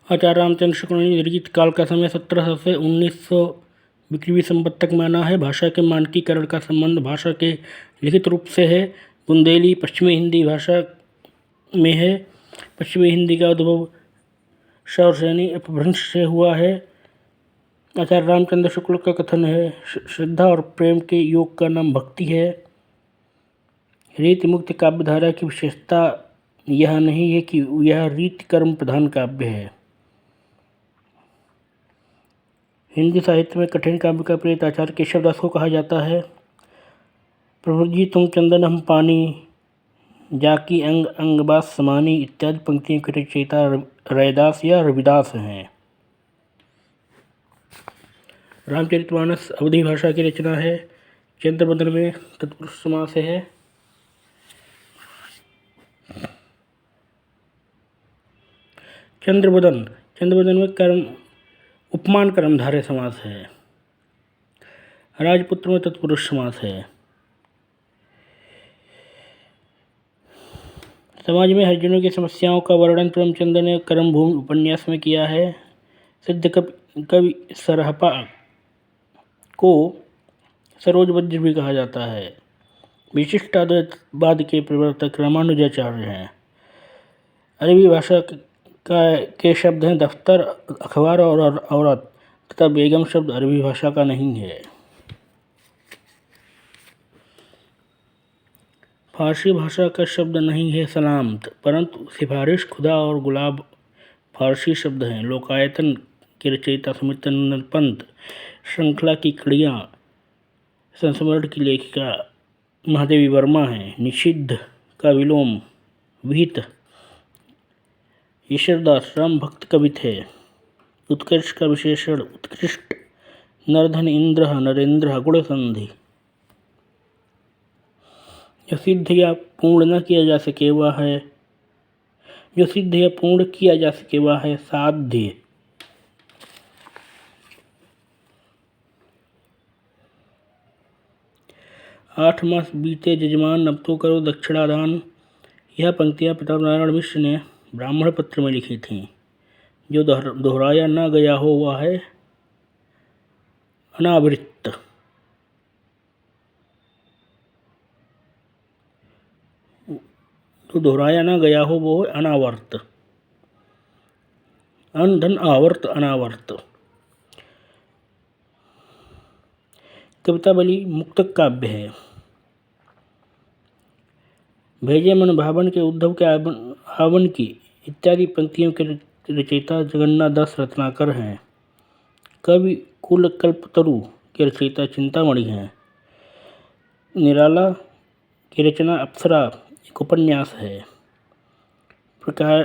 आचार्य रामचंद्र शुक्ल ने निर्जित काल का समय 1700 से 1900 विक्रमी संवत तक माना है। भाषा के मानकीकरण का संबंध भाषा के लिखित रूप से है। बुंदेली पश्चिमी हिंदी भाषा में है। पश्चिमी हिंदी का उद्भव शौरसेनी अपभ्रंश से हुआ है। आचार्य रामचंद्र शुक्ल का कथन है, श्रद्धा और प्रेम के योग का नाम भक्ति है। रीति मुक्त काव्यधारा की विशेषता यह नहीं है कि यह रीति कर्म प्रधान काव्य है। हिंदी साहित्य में कठिन काव्य का प्रेत आचार्य केशवदास को कहा जाता है। प्रभु जी तुम चंदन हम पानी, जाकी अंग अंगबास समानी इत्यादि पंक्तियों के रचयिता रैदास या रविदास हैं। रामचरितमानस अवधी भाषा की रचना है। चंद्रबदन में तत्पुरुष समास है। चंद्रबदन में कर्म उपमान कर्मधारय समास है। राजपुत्र में तत्पुरुष समास है। समाज में हरिजनों की समस्याओं का वर्णन प्रेमचंद ने कर्मभूमि उपन्यास में किया है। सिद्ध कवि सरहपा को सरोज वज्र भी कहा जाता है। विशिष्टाद्वैतवाद के प्रवर्तक रामानुजाचार्य हैं। अरबी भाषा के शब्द हैं दफ्तर, अखबार और औरत तथा बेगम शब्द अरबी भाषा का नहीं है। फारसी भाषा का शब्द नहीं है सलामत, परंतु सिफारिश, खुदा और गुलाब फारसी शब्द हैं। लोकायतन के रचयिता सुमित्रानंद पंत, श्रृंखला की कड़ियाँ संस्मरण की लेखिका महादेवी वर्मा हैं। निषिद्ध का विलोम विहित ईश्वरदास राम भक्त कवि थे। उत्कर्ष का विशेषण उत्कृष्ट, नरधन इंद्र नरेंद्र गुण संधि। जो सिद्ध या पूर्ण न किया जा सके वह है, जो सिद्ध या पूर्ण किया जा सके वह है साध्य। आठ मास बीते जजमान अब तो करो दक्षिणादान। यह पंक्तियां प्रताप नारायण मिश्र ने ब्राह्मण पत्र में लिखी थीं। जो दोहराया न गया हो वह है अनावृत्त। तो दोहराया न गया हो वो है अनावर्त। अन धन आवर्त अनावर्त। कवितावली मुक्तक काव्य है। भेजे मन भावन के उद्धव के आवन की इत्यादि पंक्तियों के रचयिता जगन्नाथ दास रत्नाकर हैं। कवि कुल कल्पतरु के रचयिता चिंतामणि हैं। निराला की रचना अप्सरा एक उपन्यास है। प्रकार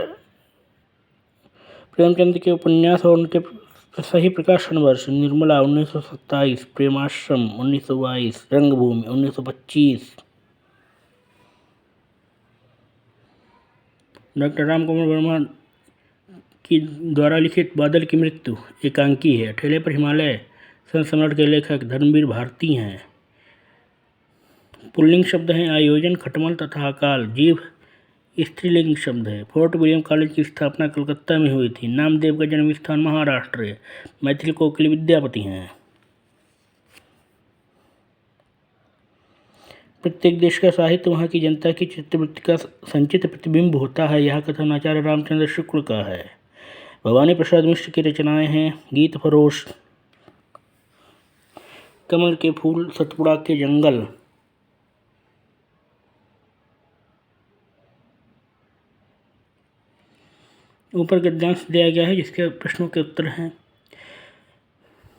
प्रेमचंद के उपन्यास और उनके सही प्रकाशन वर्ष निर्मला 1927, प्रेमाश्रम 1922, रंगभूमि 1925। डॉक्टर रामकुमार वर्मा की द्वारा लिखित बादल की मृत्यु एकांकी है। ठेले पर हिमालय संस्मरण के लेखक धर्मवीर भारती हैं। पुल्लिंग शब्द हैं आयोजन, खटमल तथा अकाल। जीव स्त्रीलिंग शब्द है। फोर्ट विलियम कॉलेज की स्थापना कलकत्ता में हुई थी। नामदेव का जन्म स्थान महाराष्ट्र है। मैथिली कोकिल विद्यापति हैं। प्रत्येक देश का साहित्य वहाँ की जनता की चित्तवृत्ति का संचित प्रतिबिंब होता है। यह कथन आचार्य रामचंद्र शुक्ल का है। भवानी प्रसाद मिश्र की रचनाएं हैं। गीत फरोश, कमल के फूल, सतपुड़ा के जंगल। ऊपर गद्यांश दिया गया है जिसके प्रश्नों के उत्तर हैं।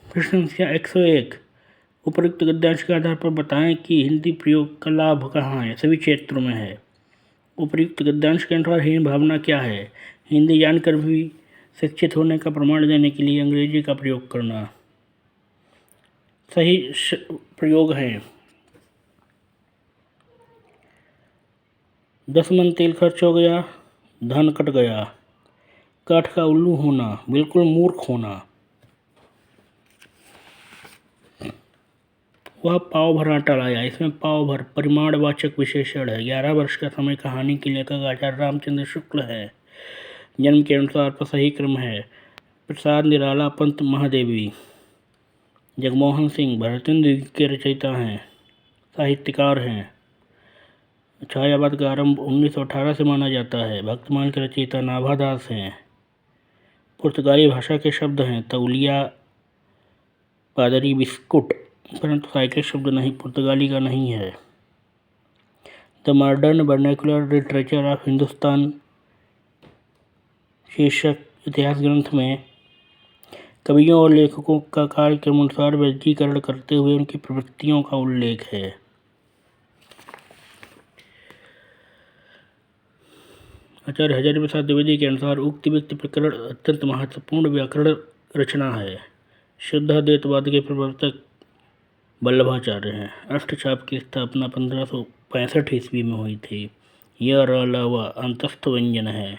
प्रश्न संख्या 101, उपयुक्त गद्यांश के आधार पर बताएं कि हिंदी प्रयोग का लाभ कहाँ है। सभी क्षेत्रों में है। उपयुक्त गद्यांश के अनुसार हीन भावना क्या है। हिंदी जानकर भी शिक्षित होने का प्रमाण देने के लिए अंग्रेजी का प्रयोग करना। सही प्रयोग है। 10 मन तेल खर्च हो गया, धन कट गया। काठ का उल्लू होना, बिल्कुल मूर्ख होना। वह पाव भर आटा लाया। इसमें पाव भर परिमाणवाचक विशेषण है। 11 वर्ष का समय कहानी के लेखक आचार्य रामचंद्र शुक्ल है। जन्म के अनुसार पर सही क्रम है। प्रसाद निराला पंत महादेवी। जगमोहन सिंह भारतेंद्र के रचयिता हैं, साहित्यकार हैं। छायावाद का आरंभ 1918 से माना जाता है। भक्तमान के रचयिता नाभादास हैं। पुर्तगाली भाषा के शब्द हैं तौलिया, पादरी, बिस्कुट, परंतु साइकिल शब्द नहीं, पुर्तगाली का नहीं है। The modern vernacular literature of Hindustan शीर्षक इतिहास ग्रंथ में कवियों और लेखकों का कालक्रम अनुसार वर्गीकरण करते हुए उनकी प्रवृत्तियों का उल्लेख है। आचार्य हजारी प्रसाद द्विवेदी के अनुसार उक्त व्यक्ति प्रकरण अत्यंत महत्वपूर्ण व्याकरण रचना है। शुद्ध अद्वैतवाद के प्रवर्तक वल्लभाचार्य हैं। अष्टचाप की स्थापना 1565 ईस्वी में हुई थी। यह अलावा अंतस्थ व्यंजन है।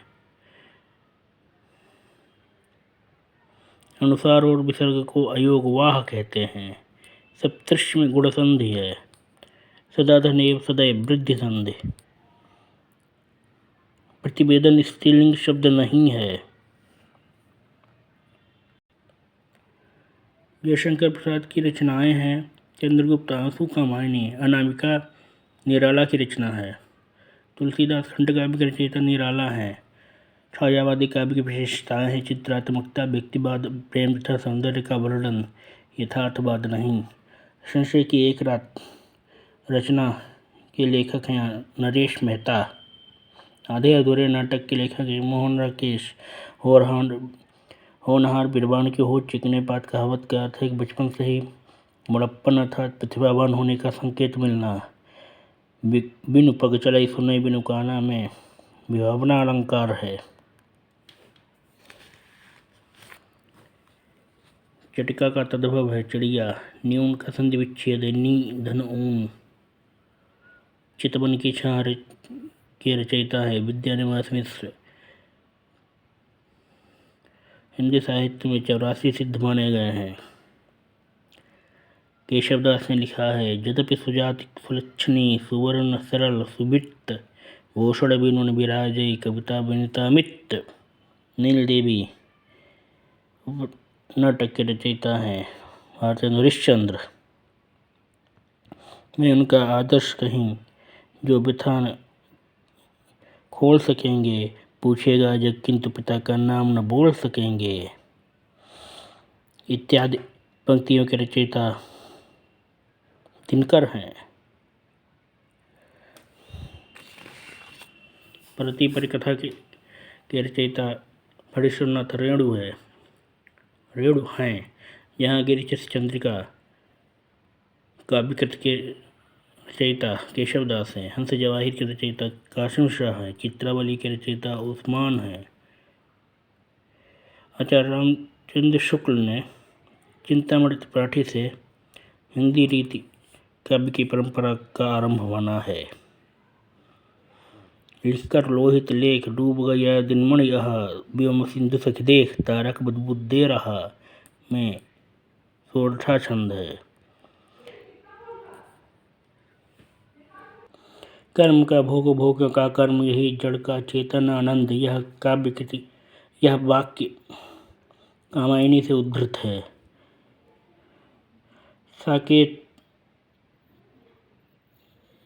अनुसार और विसर्ग को अयोगवाह कहते हैं। सप्तर्षि में गुण संधि है। सदाधनेव सदैव वृद्धि संधि। प्रतिवेदन स्त्रीलिंग शब्द नहीं है। जयशंकर प्रसाद की रचनाएं हैं चंद्रगुप्त, आंसू कामायनी, अनामिका निराला की रचना है। तुलसीदास खंडकाव्य के रचयिता निराला हैं। छायावादी काव्य की विशेषताएं हैं चित्रात्मकता, व्यक्तिवाद, प्रेम तथा सौंदर्य का वर्णन, यथार्थवाद नहीं। संशय की एक रात रचना के लेखक हैं नरेश मेहता। आधे अधूरे नाटक के लेखक हैं मोहन राकेश। होनहार बिरबान की हो चिकने पात कहावत का अर्थ है कि बचपन से ही बड़प्पन अर्थात प्रतिभावान होने का संकेत मिलना। बिनु पग चलाई सुनई बिनु काना में विभावना अलंकार है। चटिका का तद्भव है चिड़िया। न्यून का संधि विच्छेद है नी धन ऊन। चितवन की छार के रचयिता है विद्यानिवास मिश्र। हिंदी साहित्य में 84 सिद्ध माने गए हैं। केशवदास ने लिखा है यद्यपि सुजाति सुलक्षणी सुवर्ण सरल सुबित्त भूषण बिनुन विराजय कविता विनितामित। नील देवी नाटक के रचयिता हैं भारतेंद्र हरिश्चंद्र। मैं उनका आदर्श कहीं जो बिथान खोल सकेंगे, पूछेगा जग किंतु पिता का नाम न बोल सकेंगे, इत्यादि पंक्तियों के रचयिता दिनकर हैं। परती परिकथा के रचयिता फणीश्वरनाथ रेणु हैं। यहाँ गिरिचर्य चंद्रिका काव्यकृत के रचयिता केशवदास हैं। हंस जवाहिर के रचयिता कासिम शाह हैं। चित्रावली के रचयिता उस्मान हैं। आचार्य रामचंद्र शुक्ल ने चिंतामणि त्रिपाठी से हिंदी रीति काव्य की परंपरा का आरंभ माना है। लिखकर लोहित लेख डूब गया दिनमणि आहा व्योम सिंधु सखी देख तारक बुदबुद दे रहा में सोरठा छंद है। कर्म का भोग, भोग का कर्म, यही जड़ का चेतन आनंद। यह काव्य कृति, यह वाक्य कामायनी से उद्धृत है। साकेत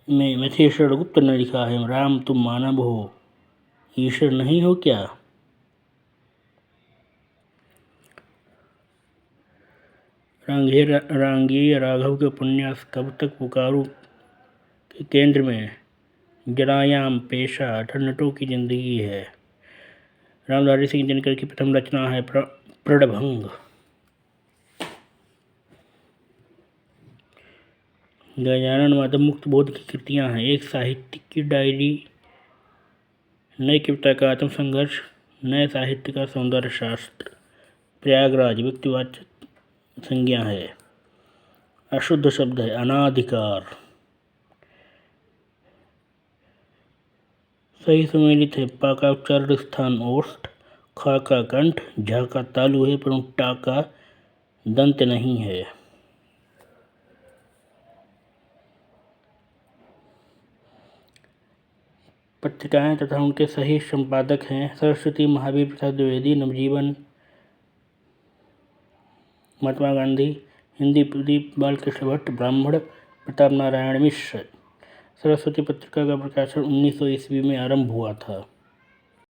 में मथेश्वर गुप्त ने लिखा है राम तुम मानव हो, ईश्वर नहीं हो क्या। रांगेय राघव के उपन्यास कब तक पुकारूं के केंद्र में जरायाम पेशा ठन्नटों की जिंदगी है। रामधारी सिंह दिनकर की प्रथम रचना है प्रणभंग। गजानन माधव मुक्त बोध की कृतियां हैं। एक साहित्य की डायरी, नए कविता का आत्मसंघर्ष, नए साहित्य का सौंदर्य शास्त्र। प्रयागराज व्यक्तिवाचक संज्ञा है। अशुद्ध शब्द है अनाधिकार। सही सम्मिलित है पा का उच्चारण स्थान ओष्ठ, खा का कंठ, झा का तालु है परंतु टा का दंत नहीं है। पत्रिकाएं तथा उनके सही संपादक हैं सरस्वती, महावीर प्रसाद द्विवेदी, नवजीवन, महात्मा गांधी, हिंदी प्रदीप, बालकृष्ण भट्ट, ब्राह्मण, प्रताप नारायण मिश्र। सरस्वती पत्रिका का प्रकाशन 1900 ईस्वी में आरंभ हुआ था।